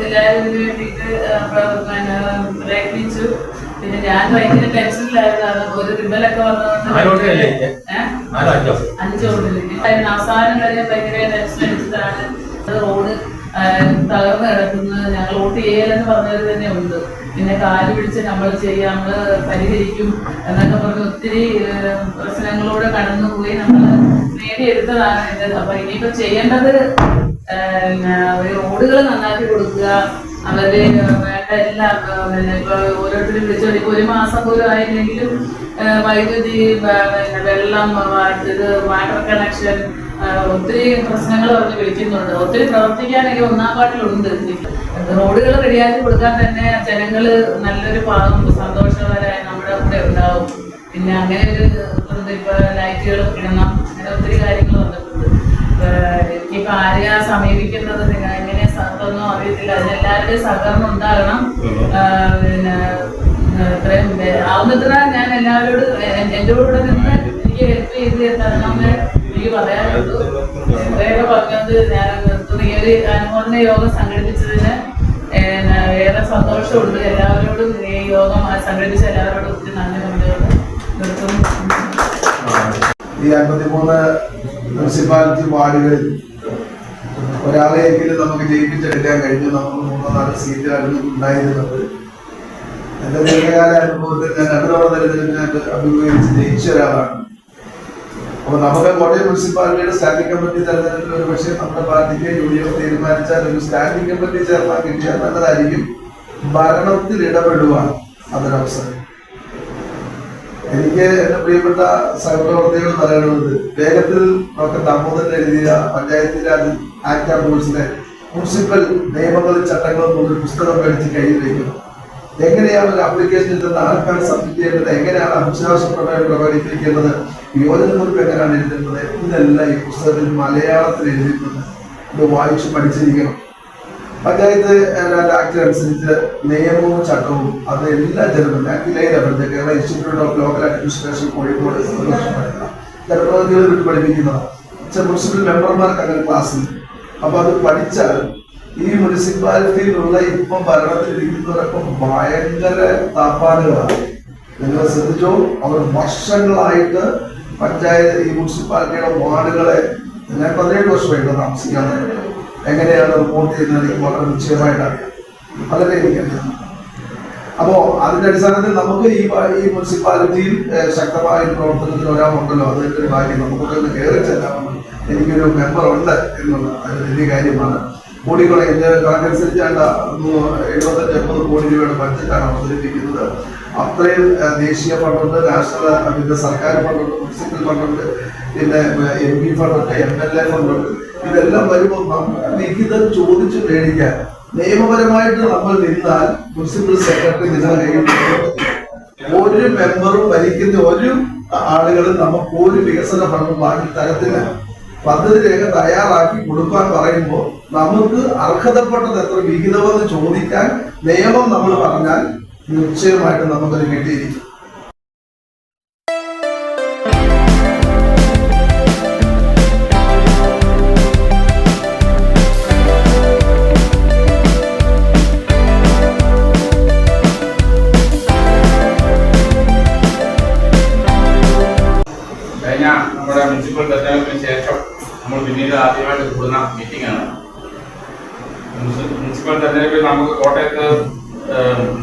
എല്ലാവരും ഇതിന് വേണ്ടിയിട്ട് പ്രയത്നിച്ചു. പിന്നെ ഞാൻ ഭയങ്കര ടെൻഷനിലായിരുന്നു. ഒരു റിബലൊക്കെ വന്നതുകൊണ്ട് 5 വോട്ടിലേക്ക് അവസാനം വരെ ഭയങ്കര ടെൻഷൻ അടിച്ചിട്ടാണ് റോഡ് തകർന്ന് കിടക്കുന്നത്. ഞങ്ങൾ വോട്ട് ചെയ്യലെന്ന് പറഞ്ഞവർ തന്നെ ഉണ്ട്. പിന്നെ കാല് പിടിച്ച് നമ്മൾ ചെയ്യാം, നമ്മൾ പരിഹരിക്കും എന്നൊക്കെ പറഞ്ഞ് ഒത്തിരി പ്രശ്നങ്ങളിലൂടെ കടന്നുപോയി നമ്മൾ നേടിയെടുത്തതാണ് ഇത്. അപ്പൊ ഇനിയിപ്പോ ചെയ്യേണ്ടത് റോഡുകൾ നന്നാക്കി കൊടുക്കുക. അവര് വേണ്ട എല്ലാം ഇപ്പൊ ഓരോരുത്തരും വിളിച്ചോണ്ട് ഇപ്പൊ 1 മാസം പോലും ആയില്ലെങ്കിലും വൈദ്യുതി, വെള്ളം, ഇത് വാട്ടർ കണക്ഷൻ, ഒത്തിരി പ്രശ്നങ്ങൾ പറഞ്ഞ് വിളിക്കുന്നുണ്ട്. ഒത്തിരി പ്രവർത്തിക്കാനൊക്കെ 1-ാം പാട്ടിലുണ്ട്. റോഡുകൾ റെഡിയാക്കി കൊടുക്കാൻ തന്നെ ജനങ്ങള് നല്ലൊരു സന്തോഷകരമായി നമ്മുടെ കൂടെ ഉണ്ടാവും. പിന്നെ അങ്ങനെ ഒരു ഇപ്പൊ ലൈറ്റുകൾ ഇടണം, അങ്ങനെ ഒത്തിരി കാര്യങ്ങൾ വന്നിട്ടുണ്ട്. എനിക്കിപ്പോ ആരെയാ സമീപിക്കുന്നത് എങ്ങനെ ഒന്നും അറിയത്തില്ല. അതിനെല്ലാവരുടെയും സഹകരണം ഉണ്ടാകണം. പിന്നെ ഇത്രയും ആവുന്നത്ര ഞാൻ എല്ലാവരോടും എൻ്റെ കൂടെ നിന്ന് എനിക്ക് ഹെൽപ്പ് ചെയ്ത് തരണമെന്ന് എനിക്ക് പറയാനുള്ളൂ. ഇത്രയൊക്കെ പറഞ്ഞത് ഞാൻ നിർത്തുന്നു. ഈ ഒരു അനുമോദന യോഗം സംഘടിപ്പിച്ചതിന് ഏറെ സന്തോഷമുണ്ട്. എല്ലാവരോടും ഈ യോഗം സംഘടിപ്പിച്ച എല്ലാവരോടും ഒത്തിരി നന്ദി പറഞ്ഞുകൊണ്ട് നിർത്തുന്നു. ഈ 53 മുനിസിപ്പാലിറ്റി വാർഡുകളിൽ ഒരാളെയെങ്കിലും നമുക്ക് ജയിപ്പിച്ചെടുക്കാൻ കഴിഞ്ഞു. നമുക്ക് 3-4 സീറ്റായിരുന്നു ഉണ്ടായിരുന്നത്. എന്റെ ദീർഘകാല അനുഭവത്തിൽ ഞാൻ 2 തവണ തെരഞ്ഞെടുപ്പിനായിട്ട് അഭിമുഖീകരിച്ച് ജയിച്ച ഒരാളാണ്. അപ്പൊ നമുക്ക് കോട്ടയം മുനിസിപ്പാലിറ്റിയുടെ സ്റ്റാൻഡിംഗ് കമ്മിറ്റി തെരഞ്ഞെടുപ്പിൽ ഒരു പക്ഷേ നമ്മുടെ പാർട്ടിക്ക് UDF തീരുമാനിച്ചാൽ ഒരു സ്റ്റാൻഡിംഗ് കമ്മിറ്റി ചേർക്കാൻ കിട്ടിയാൽ നല്ലതായിരിക്കും. ഭരണത്തിൽ ഇടപെടുവാൻ അതൊരവസരം. എനിക്ക് എന്റെ പ്രിയപ്പെട്ട സഹപ്രവർത്തകരോട് പറയാനുള്ളത്, വേഗത്തിൽ ഡോക്ടർ ദാമോദരൻ എഴുതിയ പഞ്ചായത്ത് രാജ് ആക്ട് ആൻഡ് റൂൾസിലെ മുനിസിപ്പൽ നിയമങ്ങളും ചട്ടങ്ങളും ഒരു പുസ്തകം മേടിച്ച് കയ്യിൽ വയ്ക്കുന്നു. എങ്ങനെയാണ് ഒരു ആപ്ലിക്കേഷൻ ഇടുന്ന ആൾക്കാർ സബ്മിറ്റ് ചെയ്യേണ്ടത്, എങ്ങനെയാണ് അവിശ്വാസ പ്രമേയം പ്രകടിപ്പിക്കേണ്ടത്, യോജനക്കുറിപ്പ് എങ്ങനെയാണ് എഴുതുന്നത്, ഇതെല്ലാം ഈ പുസ്തകത്തിൽ മലയാളത്തിൽ എഴുതിയിട്ടുണ്ട്. ഇത് വായിച്ച് പഠിച്ചിരിക്കണം. പഞ്ചായത്ത് ആക്ട് അനുസരിച്ച് നിയമവും ചട്ടവും അത് എല്ലാ ജനങ്ങളും Kerala institute of local administration Kozhikode ജനപ്രതിനിധികൾ വിട്ട് പഠിപ്പിക്കുന്നതാണ്. പക്ഷെ മുനിസിപ്പൽ മെമ്പർമാർക്ക് അങ്ങനെ ക്ലാസ്സിൽ. അപ്പൊ അത് പഠിച്ചാൽ ഈ മുനിസിപ്പാലിറ്റിയിലുള്ള ഇപ്പം ഭരണത്തിലിരിക്കുന്നവരൊക്കെ ഭയങ്കര താപ്പാനുകളാണ്. നിങ്ങൾ ശ്രദ്ധിച്ചോ, അവർ വർഷങ്ങളായിട്ട് പഞ്ചായത്ത് ഈ മുനിസിപ്പാലിറ്റിയുടെ വാർഡുകളെ, ഞാൻ 17 വർഷമായിട്ട് താമസിക്കാൻ തുടങ്ങി. എങ്ങനെയാണ് റിപ്പോർട്ട് ചെയ്യുന്നത് എനിക്ക് വളരെ നിശ്ചയമായിട്ട് അറിയാം, വളരെ എനിക്കറിയാം. അപ്പോ അതിന്റെ അടിസ്ഥാനത്തിൽ നമുക്ക് ഈ മുനിസിപ്പാലിറ്റിയിൽ ശക്തമായ പ്രവർത്തനത്തിന് ഒരാളുണ്ടല്ലോ, അതിന്റെ ഒരു കാര്യം നമുക്കൊക്കെ ഒന്ന് കയറി ചെല്ലാമെന്ന് എനിക്കൊരു മെമ്പർ ഉണ്ട് എന്നുള്ളത് അത് വലിയ കാര്യമാണ്. കോടികളെ എന്റെ കണക്കനുസരിച്ചാണ്ട് 75-80 കോടി രൂപയുടെ ബഡ്ജറ്റാണ് അവതരിപ്പിക്കുന്നത്. അത്രയും ദേശീയ ഫണ്ടുണ്ട്, നാഷണൽ സർക്കാർ ഫണ്ടുണ്ട്, മുനിസിപ്പൽ ഫണ്ടുണ്ട്, പിന്നെ MP ഫണ്ടുണ്ട്, MLA ഫണ്ടുണ്ട്. ഇതെല്ലാം വരുമ്പോൾ നമുക്ക് വിഹിതം ചോദിച്ചു മേടിക്കാൻ നിയമപരമായിട്ട് നമ്മൾ നിന്നാൽ മുനിസിപ്പൽ സെക്രട്ടറി നിങ്ങളുടെ കയ്യിൽ ഒരു മെമ്പറും ഭരിക്കുന്ന ഒരു ആളുകളും നമുക്ക് ഒരു വികസന ഫണ്ടും വാങ്ങി തരത്തില്ല. പദ്ധതി രേഖ തയ്യാറാക്കി കൊടുക്കാൻ പറയുമ്പോൾ നമുക്ക് അർഹതപ്പെട്ടത് എത്ര വിഹിതമെന്ന് ചോദിക്കാൻ നിയമം നമ്മൾ പറഞ്ഞാൽ നിശ്ചയമായിട്ട് നമുക്കത് കിട്ടിയിരിക്കും. നമ്മുടെ മുനിസിപ്പൽ തെരഞ്ഞെടുപ്പിന് ശേഷം നമ്മൾ പിന്നീട് ആദ്യമായിട്ട് കൂടുന്ന മീറ്റിംഗ് ആണ്. മുനിസിപ്പൽ തെരഞ്ഞെടുപ്പിൽ നമുക്ക്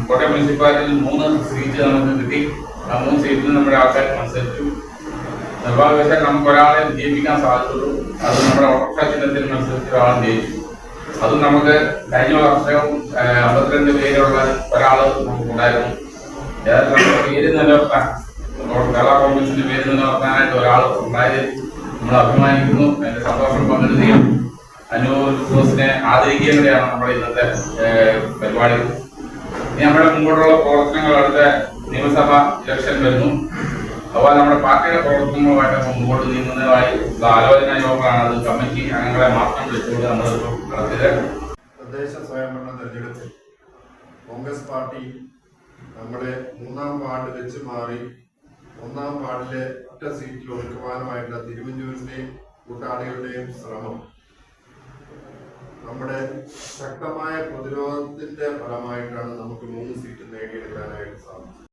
കോട്ടയം മുനിസിപ്പാലിറ്റിയിൽ 3 സീറ്റ് നമുക്ക് കിട്ടി. ആ 3 സീറ്റിൽ നമ്മുടെ ആൾക്കാർ മത്സരിച്ചു. നിർഭാഗ്യവശാൽ നമുക്ക് ഒരാളെ ജയിപ്പിക്കാൻ സാധിച്ചുള്ളൂ. അത് നമ്മുടെ ഓട്ടോറിക്ഷ ചിഹ്നത്തിൽ മത്സരിച്ച ഒരാൾ ജയിച്ചു. അത് നമുക്ക് കഴിഞ്ഞ വർഷവും 52 പേരുള്ള ഒരാൾ നമുക്കുണ്ടായിരുന്നു. ഏതായാലും നമ്മുടെ പേര് നിലനിർത്താൻ, കേരള കോൺഗ്രസിന്റെ പേര് നിലനിർത്താനായിട്ട് ഒരാൾ ഉണ്ടായത് നമ്മൾ അഭിമാനിക്കുന്നു. അതിന്റെ സന്തോഷം പങ്കിടുകയും അനൂർ ജോസിനെ ആദരിക്കുകയും കൂടിയാണ് നമ്മുടെ ഇന്നത്തെ പരിപാടി. ഇനി നമ്മുടെ മുമ്പോട്ടുള്ള പ്രവർത്തനങ്ങൾ അടുത്ത നിയമസഭാ ഇലക്ഷൻ വരുന്നു. അതുപോലെ നമ്മുടെ പാർട്ടിയുടെ പ്രവർത്തനങ്ങളുമായിട്ട് മുമ്പോട്ട് നീങ്ങുന്നതിനായി ആലോചനാ യോഗമാണ്. അത് കമ്മിറ്റി അംഗങ്ങളെ മാത്രം വിളിച്ചുകൊണ്ട് നമ്മളിപ്പോൾ നടത്തിയത്. തദ്ദേശ സ്വയംഭരണ തെരഞ്ഞെടുപ്പിൽ കോൺഗ്രസ് പാർട്ടി നമ്മുടെ 3-ാം വാർഡ് വെച്ച് മാറി 1-ാം വാർഡിലെ ഒറ്റ സീറ്റിൽ ഒതുക്കുവാനുമായിട്ടുള്ള തിരുവഞ്ചൂരിന്റെയും കൂട്ടാളികളുടെയും ശ്രമം നമ്മുടെ ശക്തമായ പ്രതിരോധത്തിന്റെ ഫലമായിട്ടാണ് നമുക്ക് 3 സീറ്റ് നേടിയെടുക്കാനായിട്ട് സാധിച്ചത്.